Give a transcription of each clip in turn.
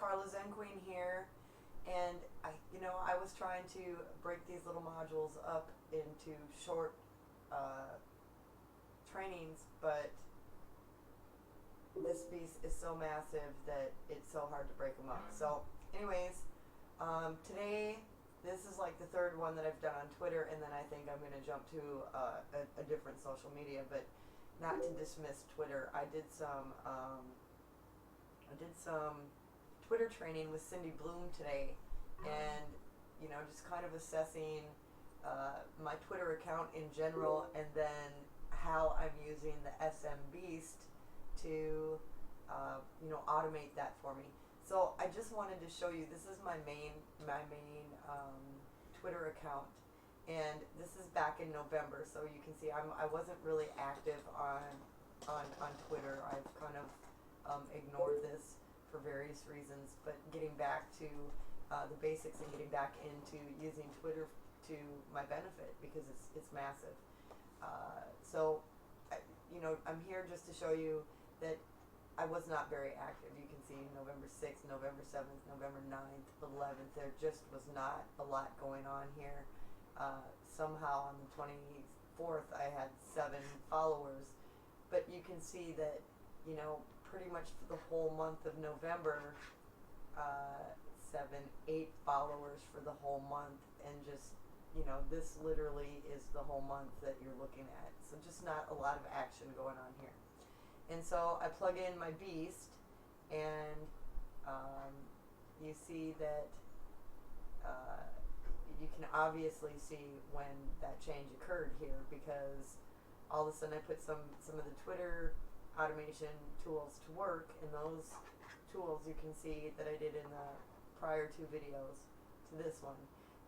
Carla Zen Queen here, and I was trying to break these little modules up into short uh, trainings, but this beast is so massive that it's so hard to break them up. So, anyways, today this is like the third one that I've done on Twitter, and then I think I'm going to jump to a different social media, but not to dismiss Twitter. I did some Twitter training with Cindy Bloom today, and just kind of assessing my Twitter account in general, and then how I'm using the SMBeast to automate that for me. So I just wanted to show you. This is my main Twitter account, and this is back in November. So you can see I wasn't really active on Twitter. I've kind of ignored this for various reasons, but getting back to the basics and getting back into using Twitter to my benefit, because it's massive. I'm here just to show you that I was not very active. You can see November 6th, November 7th, November 9th, 11th. There just was not a lot going on here. Somehow on the 24th I had 7 followers, but you can see that pretty much for the whole month of November, 7, 8 followers for the whole month, and just this literally is the whole month that you're looking at. So just not a lot of action going on here. And so I plug in my beast, and you see that you can obviously see when that change occurred here, because all of a sudden I put some of the Twitter automation tools to work, and those tools you can see that I did in the prior 2 videos to this one.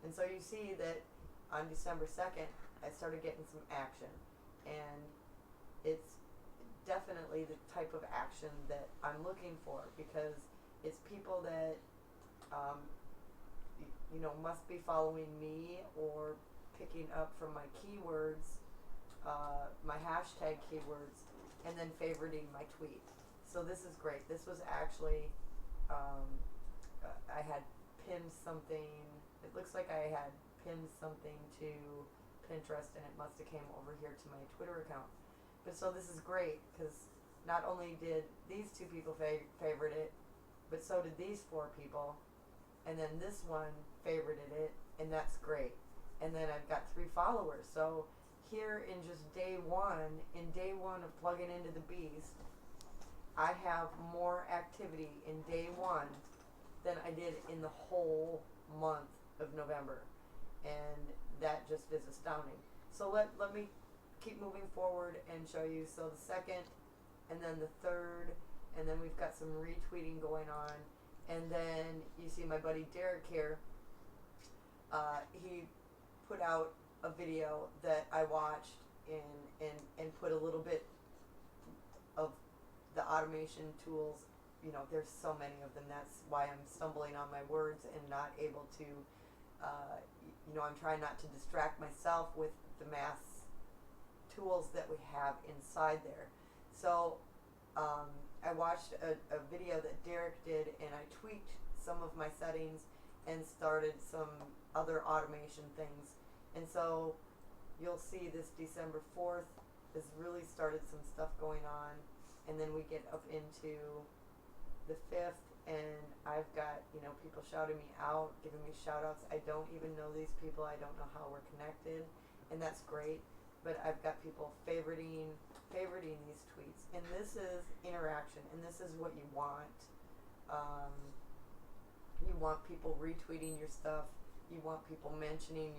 And so you see that on December 2nd I started getting some action, and it's definitely the type of action that I'm looking for, because it's people that must be following me or picking up from my keywords, my hashtag keywords, and then favoriting my tweet. So this is great. This was actually I had pinned something. It looks like I had pinned something to Pinterest, and it must have came over here to my Twitter account. But so this is great, because not only did these 2 people favorite it, but so did these 4 people, and then this one favorited it, and that's great. And then I've got 3 followers. So here in just day one of plugging into the beast, I have more activity in day 1 than I did in the whole month of November, and that just is astounding. So let me keep moving forward and show you. So the 2nd, and then the 3rd, and then we've got some retweeting going on, and then you see my buddy Derek here. He put out a video that I watched and put a little bit of the automation tools. There's so many of them. That's why I'm stumbling on my words and not able to I'm trying not to distract myself with the mass tools that we have inside there. So I watched a video that Derek did, and I tweaked some of my settings and started some other automation things. And so you'll see this December 4th has really started some stuff going on, and then we get up into the 5th, and I've got people shouting me out, giving me shout outs. I don't even know these people. I don't know how we're connected, and that's great. But I've got people favoriting these tweets, and this is interaction, and this is what you want. You want people retweeting your stuff. You want people mentioning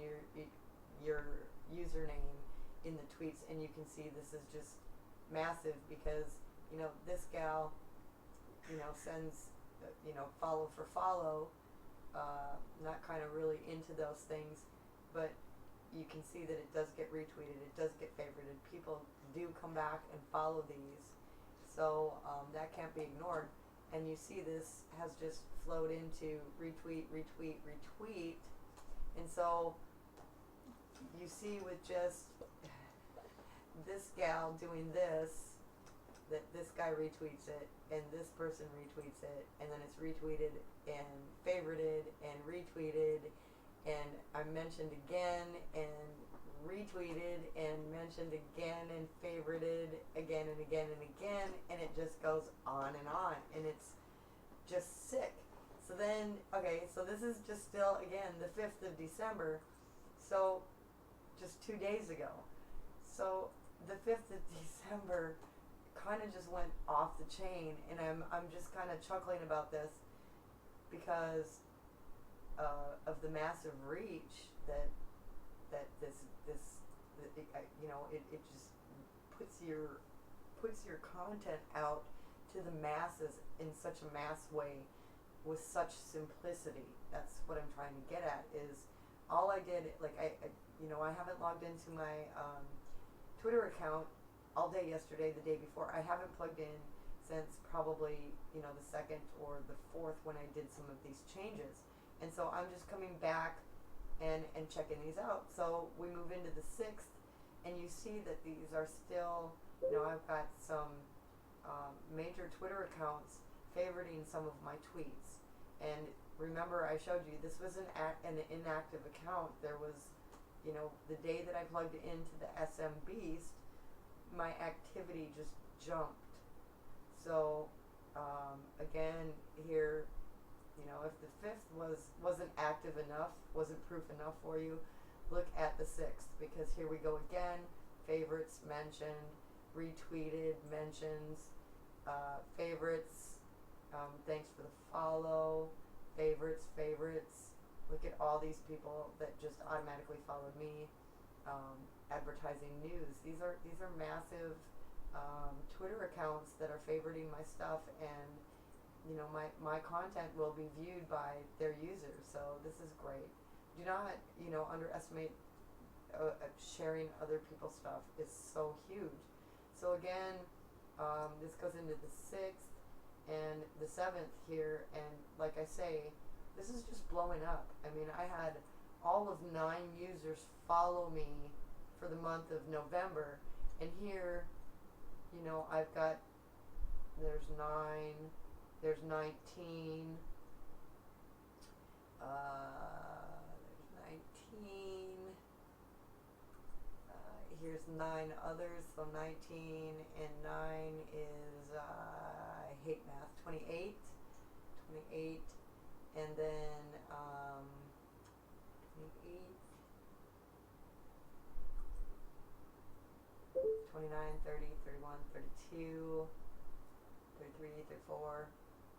your username in the tweets, and you can see this is just massive, because this gal sends follow for follow, not kind of really into those things, but you can see that it does get retweeted, it does get favorited. People do come back and follow these, so that can't be ignored. And you see this has just flowed into retweet, retweet, retweet, and so you see with just this gal doing this, that this guy retweets it and this person retweets it, and then it's retweeted and favorited and retweeted, and I'm mentioned again and retweeted and mentioned again and favorited again and again and again, and it just goes on, and it's just sick. So then, okay, so this is just still, again, the 5th of December, so just 2 days ago. So the 5th of December kind of just went off the chain, and I'm just kind of chuckling about this because of the massive reach that this it just puts your content out to the masses in such a mass way with such simplicity. That's what I'm trying to get at. Is all I did, like I haven't logged into my Twitter account all day yesterday, the day before. I haven't plugged in since probably the 2nd or the 4th when I did some of these changes, and so I'm just coming back and checking these out. So we move into the 6th, and you see that these are still, I've got some major Twitter accounts favoriting some of my tweets. And remember, I showed you this was an inactive account. There was, the day that I plugged into the SMBeast, my activity just jumped. So again, here, if the 5th wasn't active enough, wasn't proof enough for you, look at the 6th, because here we go again. Favorites, mentioned, retweeted, mentions, favorites, thanks for the follow, favorites. Look at all these people that just automatically followed me. Advertising news. These are massive Twitter accounts that are favoriting my stuff, and my content will be viewed by their users. So this is great. Do not underestimate sharing other people's stuff. Is so huge. So again, this goes into the 6th and the 7th here, and like I say, this is just blowing up. I mean, I had all of 9 users follow me for the month of November, and here, I've got, there's 9, there's 19, there's 19, here's 9 others, so 19 and 9 is, I hate math, 28, and then 28, 29, 30, 31, 32, 33, 34,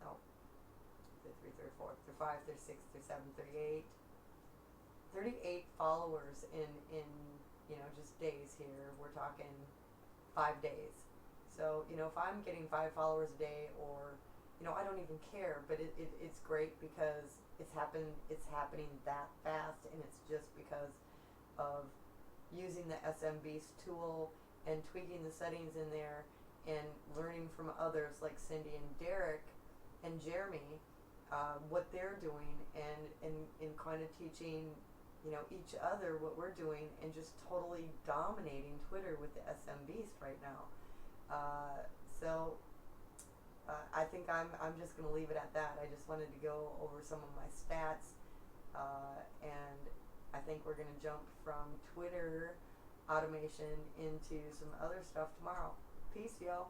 no, 33, 34, 35, 36, 37, 38, 38 followers in just days here. We're talking 5 days. So, if I'm getting 5 followers a day, or, I don't even care, but it's great because it's happening that fast, and it's just because of using the SMBeast tool and tweaking the settings in there and learning from others like Cindy and Derek and Jeremy, what they're doing, and kind of teaching each other what we're doing, and just totally dominating Twitter with the SMBeast right now. So I think I'm just going to leave it at that. I just wanted to go over some of my stats, and I think we're going to jump from Twitter automation into some other stuff tomorrow. Peace, y'all.